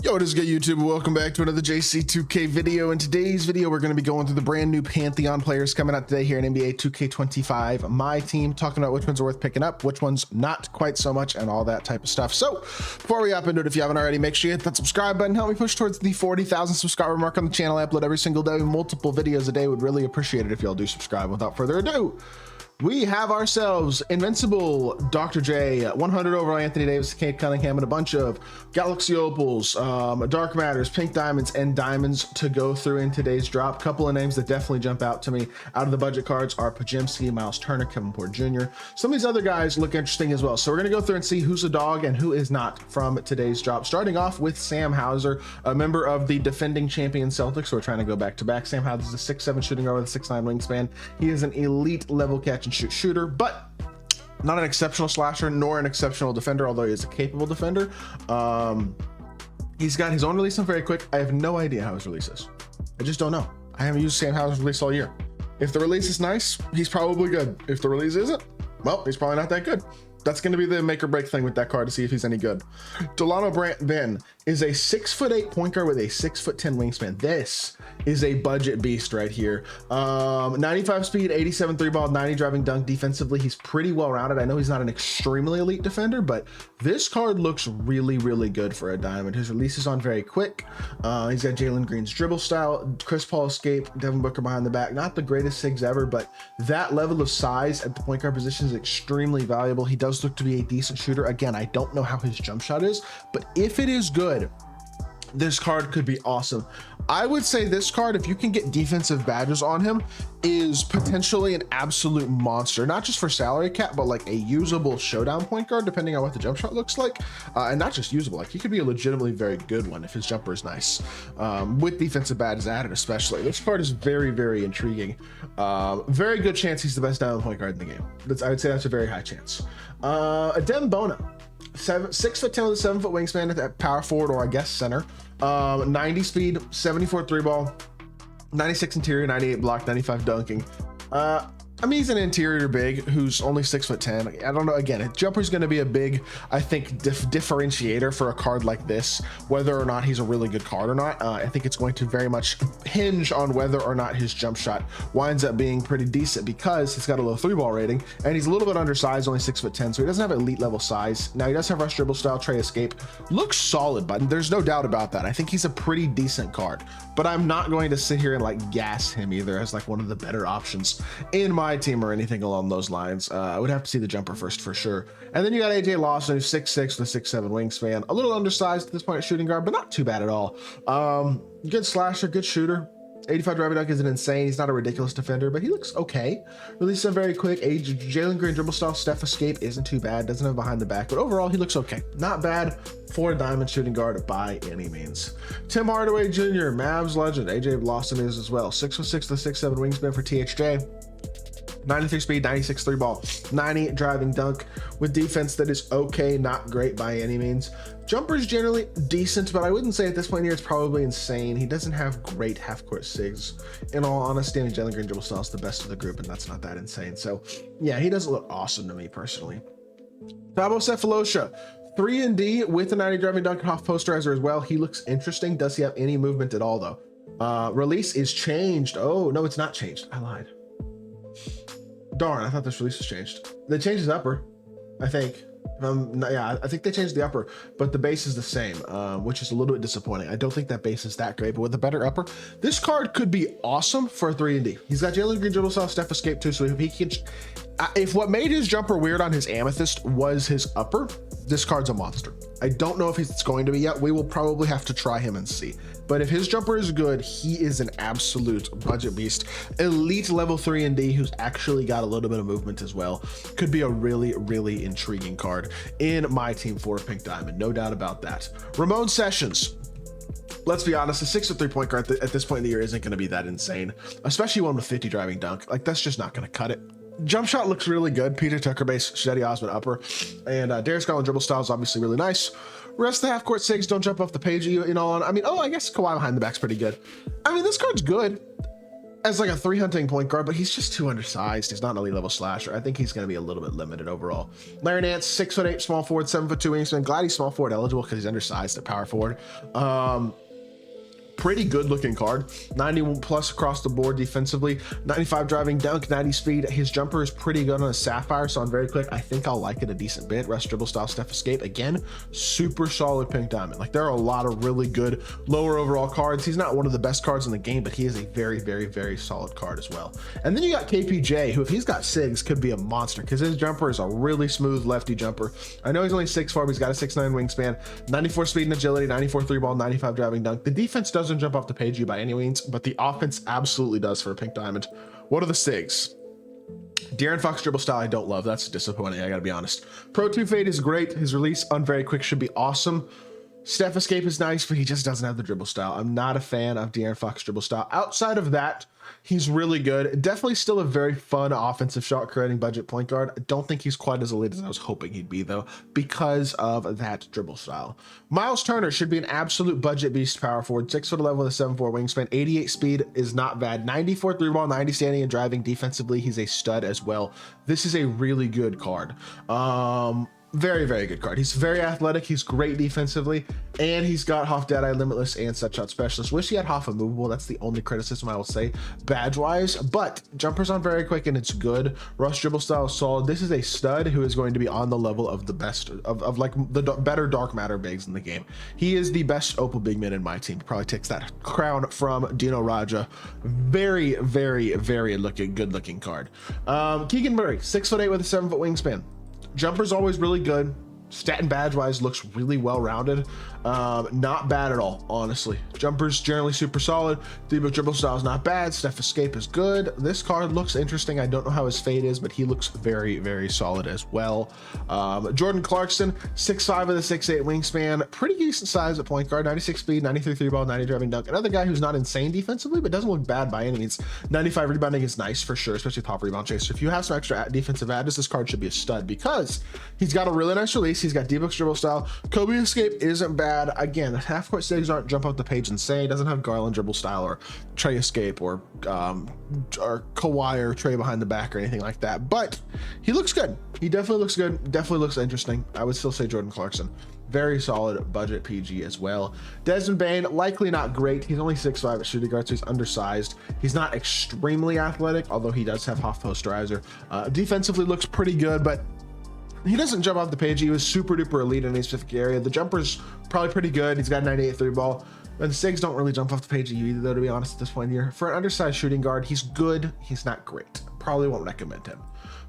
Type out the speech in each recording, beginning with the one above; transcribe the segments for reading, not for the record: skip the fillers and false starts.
Yo, what is good, YouTube? Welcome back to another JC2K video. In today's video, we're going to be going through the brand new Pantheon players coming out today here in NBA 2K25 MyTEAM, talking about which ones are worth picking up, which ones not quite so much, and all that type of stuff. So before we hop into it, if you haven't already, make sure you hit that subscribe button. Help me push towards the 40,000 subscriber mark on the channel. I upload every single day, multiple videos a day. Would really appreciate it if y'all do subscribe. Without further ado, we have ourselves Invincible, Dr. J, 100 overall Anthony Davis, Kate Cunningham, and a bunch of Galaxy Opals, Dark Matters, Pink Diamonds, and Diamonds to go through in today's drop. Couple of names that definitely jump out to me out of the budget cards are Pajemski, Miles Turner, Kevin Porter Jr. Some of these other guys look interesting as well. So we're going to go through and see who's a dog and who is not from today's drop. Starting off with Sam Hauser, a member of the defending champion Celtics. So we're trying to go back to back. Sam Hauser is a 6'7" shooting guard with a 6'9" wingspan. He is an elite level catch and shoot shooter, but not an exceptional slasher nor an exceptional defender, although he is a capable defender. He's got his own release. I'm very quick. I have no idea how his release is. I just don't know. I haven't used Sam Hauser's release all year. If the release is nice, he's probably good. If the release isn't, well, he's probably not that good. That's going to be the make or break thing with that card to see if he's any good. Delano Banton is a 6'8" point guard with a 6'10" wingspan. This is a budget beast right here. 95 speed, 87 three ball, 90 driving dunk. Defensively, he's pretty well rounded. I know he's not an extremely elite defender, but this card looks really, really good for a diamond. His release is on very quick. He's got Jalen Green's dribble style, Chris Paul escape, Devin Booker behind the back. Not the greatest SIGs ever, but that level of size at the point guard position is extremely valuable. He does look to be a decent shooter. Again, I don't know how his jump shot is, but if it is good, this card could be awesome. I would say this card, if you can get defensive badges on him, is potentially an absolute monster, not just for salary cap, but like a usable showdown point guard, depending on what the jump shot looks like. And not just usable, like he could be a legitimately very good one if his jumper is nice, with defensive badges added especially. This card is very, very intriguing. Very good chance he's the best diamond point guard in the game. I would say that's a very high chance. Adem Bona, 6'10" with a 7 foot wingspan at power forward, or I guess center. 90 speed, 74 three ball, 96 interior, 98 block, 95 dunking. I mean, he's an interior big who's only 6'10". I don't know. Again, his jumper's going to be a big, I think, differentiator for a card like this, whether or not he's a really good card or not. I think it's going to very much hinge on whether or not his jump shot winds up being pretty decent, because he's got a low three ball rating and he's a little bit undersized, only 6'10", so he doesn't have elite level size. Now he does have rush dribble style, tray escape, looks solid, but there's no doubt about that. I think he's a pretty decent card, but I'm not going to sit here and like gas him either as like one of the better options in my team or anything along those lines. I would have to see the jumper first for sure. And then you got AJ Lawson, who's 6'6" with a 6'7" wingspan, a little undersized at this point at shooting guard, but not too bad at all. Good slasher, good shooter. 85 driving dunk isn't insane. He's not a ridiculous defender, but he looks okay. Release him very quick. Jalen Green dribble style, Steph escape isn't too bad. Doesn't have behind the back, but overall he looks okay. Not bad for a diamond shooting guard by any means. Tim Hardaway Jr., Mavs legend. AJ Lawson is as well. 6'6" with a 6'7" wingspan for THJ. 93 speed, 96 three ball, 90 driving dunk with defense that is okay, not great by any means. Jumper's generally decent, but I wouldn't say at this point here it's probably insane. He doesn't have great half-court SIGs. In all honesty, and Jalen Green dribble style is the best of the group, and that's not that insane. So yeah, he doesn't look awesome to me personally. Thabo Sefolosha, 3-and-D with a 90 driving dunk and off posterizer as well. He looks interesting. Does he have any movement at all though? Release is changed. Oh no, it's not changed. I lied. Darn, I thought this release was changed. They changed his upper, I think. Yeah, I think they changed the upper, but the base is the same, which is a little bit disappointing. I don't think that base is that great, but with a better upper, this card could be awesome for a 3-and-D. He's got Jalen Green dribble style, Steph escape too, so if he can, if what made his jumper weird on his Amethyst was his upper, this card's a monster. I don't know if it's going to be yet. We will probably have to try him and see. But if his jumper is good, he is an absolute budget beast. Elite level 3-and-D who's actually got a little bit of movement as well. Could be a really, really intriguing card in my team for Pink Diamond. No doubt about that. Ramon Sessions. Let's be honest, a 6'3" point guard at this point in the year isn't going to be that insane, especially one with 50 driving dunk. Like, that's just not going to cut it. Jump shot looks really good. Peter Tucker base, Shetty Osman upper, and Darius Garland dribble style is obviously really nice. Rest of the half court SIGs don't jump off the page. I mean, oh, I guess Kawhi behind the back's pretty good. I mean, this card's good. as like a 3 hunting point guard, but he's just too undersized. He's not an elite level slasher. I think he's going to be a little bit limited overall. Larry Nance, 6'8", small forward, 7'2" wingspan. Glad he's small forward eligible because he's undersized at power forward. Pretty good looking card. 91 plus across the board defensively, 95 driving dunk, 90 speed. His jumper is pretty good on a sapphire, so on very quick, I think I'll like it a decent bit. Rush, dribble style, step, escape. Again, super solid pink diamond. Like, there are a lot of really good lower overall cards. He's not one of the best cards in the game, but he is a very, very, very solid card as well. And then you got KPJ, who if he's got SIGs could be a monster because his jumper is a really smooth lefty jumper. I know he's only 6'4", but he's got a 6'9" wingspan, 94 speed and agility, 94 3 ball, 95 driving dunk. The defense doesn't jump off the page by any means, but the offense absolutely does for a pink diamond. What are the SIGs? De'Aaron Fox dribble style I don't love. That's disappointing, I gotta be honest. Pro 2 fade is great. His release on very quick should be awesome. Steph escape is nice, but he just doesn't have the dribble style. I'm not a fan of De'Aaron Fox dribble style. Outside of that, he's really good. Definitely still a very fun offensive shot creating budget point guard. I don't think he's quite as elite as I was hoping he'd be though, because of that dribble style. Miles Turner should be an absolute budget beast power forward, 6'11" with a 7'4" wingspan, 88 speed is not bad, 94 3 ball, 90 standing and driving. Defensively, he's a stud as well. This is a really good card. Very, very good card. He's very athletic. He's great defensively, and he's got Hoff Deadeye Limitless and Set Shot Specialist. Wish he had Hoff Immovable. That's the only criticism I will say badge wise, but jumpers on very quick and it's good. Rush dribble style is solid. This is a stud who is going to be on the level of the best of like the better dark matter bigs in the game. He is the best Opal big man in my team. He probably takes that crown from Dino Raja. Very, very, very good looking card. Keegan Murray, 6'8" with a 7' wingspan. Jumper's always really good. Stat and badge wise looks really well rounded. Not bad at all, honestly. Jumper's generally super solid. Thabo dribble style is not bad. Steph escape is good. This card looks interesting. I don't know how his fade is, but he looks very, very solid as well. Jordan Clarkson, 6'5" with a 6'8" wingspan. Pretty decent size at point guard. 96 speed, 93 3 ball, 90 driving dunk. Another guy who's not insane defensively, but doesn't look bad by any means. 95 rebounding is nice for sure, especially top rebound chaser. If you have some extra defensive adders, this card should be a stud because he's got a really nice release. He's got D-Book's dribble style. Kobe escape isn't bad. Again, half court SIGs aren't jump off the page insane. Doesn't have Garland dribble style or Trey escape or Kawhi or Trey behind the back or anything like that. But he looks good. He definitely looks good. Definitely looks interesting. I would still say Jordan Clarkson. Very solid budget PG as well. Desmond Bane, likely not great. He's only 6'5" at shooting guard, so he's undersized. He's not extremely athletic, although he does have Hoff posterizer. Defensively looks pretty good, but he doesn't jump off the page. He was super duper elite in a specific area. The jumper's probably pretty good. He's got 98 3 ball. And the SIGs don't really jump off the page either, though, to be honest, at this point in the year. For an undersized shooting guard, he's good. He's not great. Probably won't recommend him.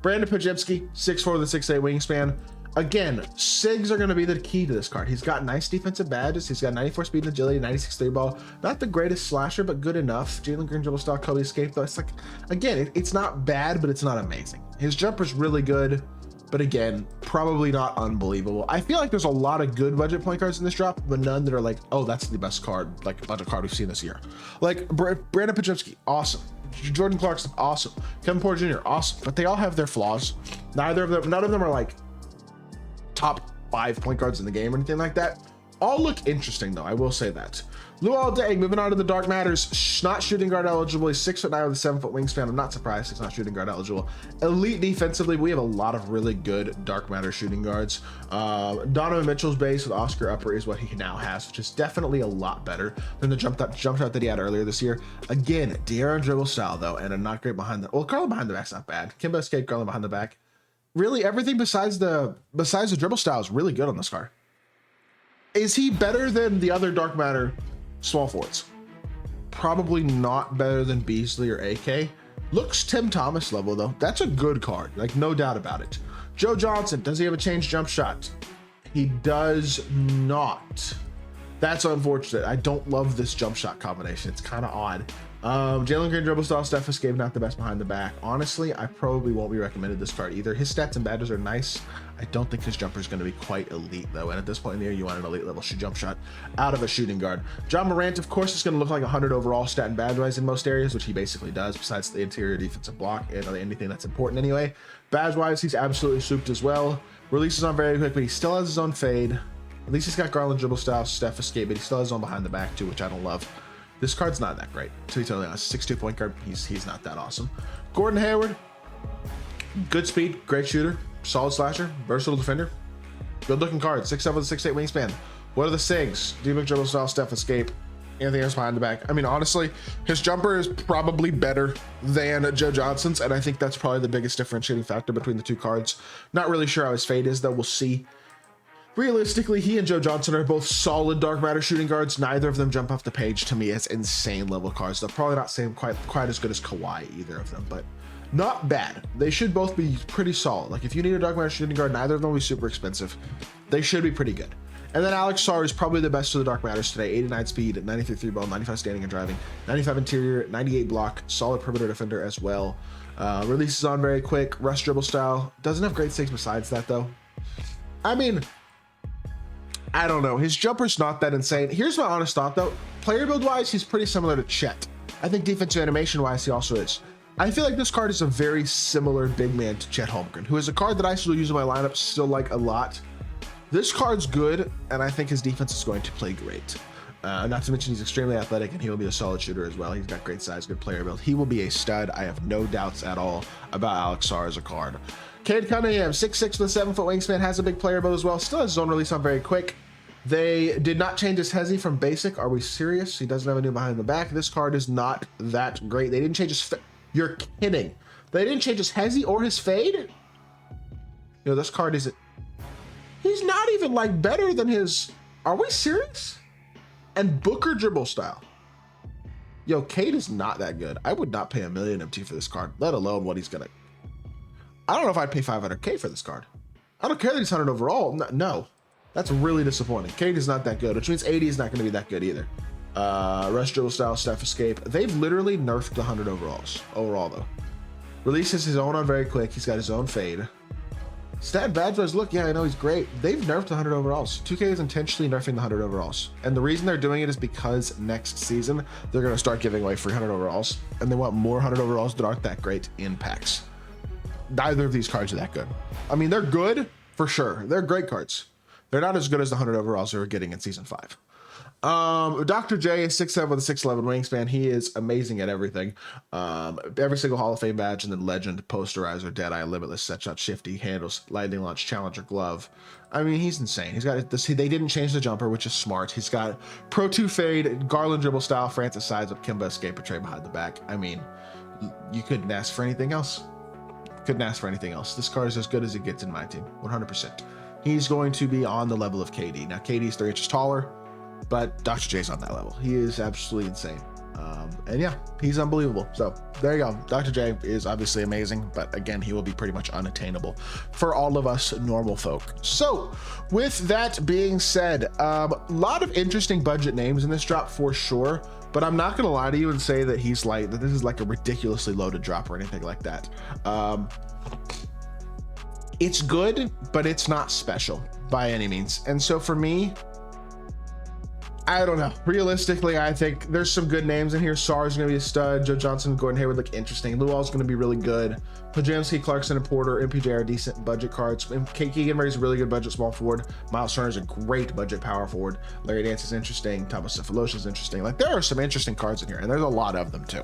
Brandon Pajewski, 6'4" with a 6'8" wingspan. Again, SIGs are going to be the key to this card. He's got nice defensive badges. He's got 94 speed and agility, 96 3 ball. Not the greatest slasher, but good enough. Jalen Green dribble style, Kobe escape, though. It's like, again, it's not bad, but it's not amazing. His jumper's really good. But again, probably not unbelievable. I feel like there's a lot of good budget point guards in this drop, but none that are like, oh, that's the best card, like budget card we've seen this year. Like Brandon Pajewski, awesome. Jordan Clarkson, awesome. Kevin Porter Jr., awesome. But they all have their flaws. None of them are like top 5 point guards in the game or anything like that. All look interesting though, I will say that. Luol Deng, moving on to the Dark Matters, not shooting guard eligible. He's 6'9" with a 7' wingspan. I'm not surprised he's not shooting guard eligible. Elite defensively, we have a lot of really good Dark Matter shooting guards. Donovan Mitchell's base with Oscar Upper is what he now has, which is definitely a lot better than the jump shot that he had earlier this year. Again, De'Aaron dribble style though, and a not great behind the, well, Garland behind the back's not bad. Kimba escape, Garland behind the back. Really, everything besides the dribble style is really good on this card. Is he better than the other Dark Matter small forwards? Probably not better than Beasley or AK. Looks Tim Thomas level though. That's a good card, like no doubt about it. Joe Johnson, does he have a changed jump shot? He does not. That's unfortunate. I don't love this jump shot combination. It's kind of odd. Jalen Green dribble style, Steph escape, not the best behind the back. Honestly, I probably won't be recommended this card either. His stats and badges are nice. I don't think his jumper is going to be quite elite though. And at this point in the year, you want an elite level jump shot out of a shooting guard. John Morant, of course, is going to look like 100 overall stat and badge wise in most areas, which he basically does, besides the interior defensive block and anything that's important anyway. Badge wise, he's absolutely souped as well. Releases on very quick, but he still has his own fade. At least he's got Garland dribble style, Steph escape, but he still has his own behind the back too, which I don't love. This card's not that great, to be totally honest. 6'2" point guard, he's not that awesome. Gordon Hayward, good speed, great shooter, solid slasher, versatile defender. Good looking card, 6'7" with a 6'8" wingspan. What are the SIGs? D-Book dribble style, step escape, anything else behind the back. I mean, honestly, his jumper is probably better than Joe Johnson's, and I think that's probably the biggest differentiating factor between the two cards. Not really sure how his fade is, though. We'll see. Realistically, he and Joe Johnson are both solid dark matter shooting guards. Neither of them jump off the page to me as insane level cards. They're probably not saying quite as good as Kawhi, either of them, but not bad. They should both be pretty solid. Like, if you need a dark matter shooting guard, neither of them will be super expensive. They should be pretty good. And then Alex Sarr is probably the best of the dark matters today. 89 speed, 93 3 ball, 95 standing and driving, 95 interior, 98 block, solid perimeter defender as well. Releases on very quick, rush dribble style. Doesn't have great SIGs besides that, though. I mean, I don't know. His jumper's not that insane. Here's my honest thought, though. Player build wise, he's pretty similar to Chet. I think defensive animation wise, he also is. I feel like this card is a very similar big man to Chet Holmgren, who is a card that I still use in my lineup, still like a lot. This card's good, and I think his defense is going to play great. Not to mention he's extremely athletic, and he will be a solid shooter as well. He's got great size, good player build. He will be a stud. I have no doubts at all about Alex Sarr as a card. Cade Cunningham, 6'6" with a 7-foot wingspan, has a big player build as well. Still has zone release on very quick. They did not change his hezzy from basic. Are we serious? He doesn't have a new behind the back. This card is not that great. They didn't change his You're kidding. They didn't change his hezzy or his fade? You know, this card isn't... He's not even like better than his... Are we serious? And Booker dribble style. Yo, Cade is not that good. I would not pay $1 million MT for this card, let alone what he's gonna... I don't know if I'd pay 500K for this card. I don't care that he's 100 overall. No, that's really disappointing. Cade is not that good, which means 80 is not gonna be that good either. Rush dribble style, step escape. They've literally nerfed 100 overall though. Releases his own on very quick. He's got his own fade. Stat badge wise, look, yeah, I know he's great. They've nerfed 100 overalls. 2K is intentionally nerfing the 100 overalls. And the reason they're doing it is because next season, they're going to start giving away free 100 overalls. And they want more 100 overalls that aren't that great in packs. Neither of these cards are that good. I mean, they're good for sure. They're great cards. They're not as good as the 100 overalls they were getting in season 5. Dr. J is 6'7" with a 6'11" wingspan. He is amazing at everything. Every single Hall of Fame badge, and then Legend, Posterizer, Deadeye, Limitless, Set Shot, Shifty, Handles, Lightning Launch, Challenger, Glove. I mean, he's insane. He's got this. They didn't change the jumper, which is smart. He's got Pro 2 fade, Garland dribble style, Francis sides up, Kimba escape, portray behind the back. I mean, you couldn't ask for anything else. Couldn't ask for anything else. This card is as good as it gets in my team, 100%. He's going to be on the level of KD. Now, KD is 3 inches taller, but Dr. J's on that level. He is absolutely insane. And yeah, he's unbelievable. So there you go. Dr. J is obviously amazing, but again, he will be pretty much unattainable for all of us normal folk. So with that being said, a lot of interesting budget names in this drop for sure, but I'm not going to lie to you and say that that this is like a ridiculously loaded drop or anything like that. It's good, but it's not special by any means. And so for me, I don't know. Realistically, I think there's some good names in here. Sarr is going to be a stud. Joe Johnson, Gordon Hayward look interesting. Luol is going to be really good. Pajamski, Clarkson, and Porter, MPJ are decent budget cards. Keegan is a really good budget small forward. Miles Turner is a great budget power forward. Larry Nance is interesting. Thabo Sefolosha is interesting. Like, there are some interesting cards in here, and there's a lot of them too.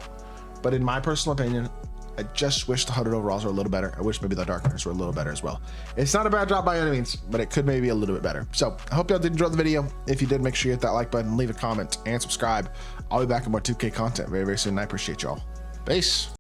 But in my personal opinion, I just wish the 100 overalls were a little better. I wish maybe the dark matters were a little better as well. It's not a bad drop by any means, but it could maybe be a little bit better. So I hope y'all did enjoy the video. If you did, make sure you hit that like button, leave a comment, and subscribe. I'll be back with more 2K content very, very soon. I appreciate y'all. Peace.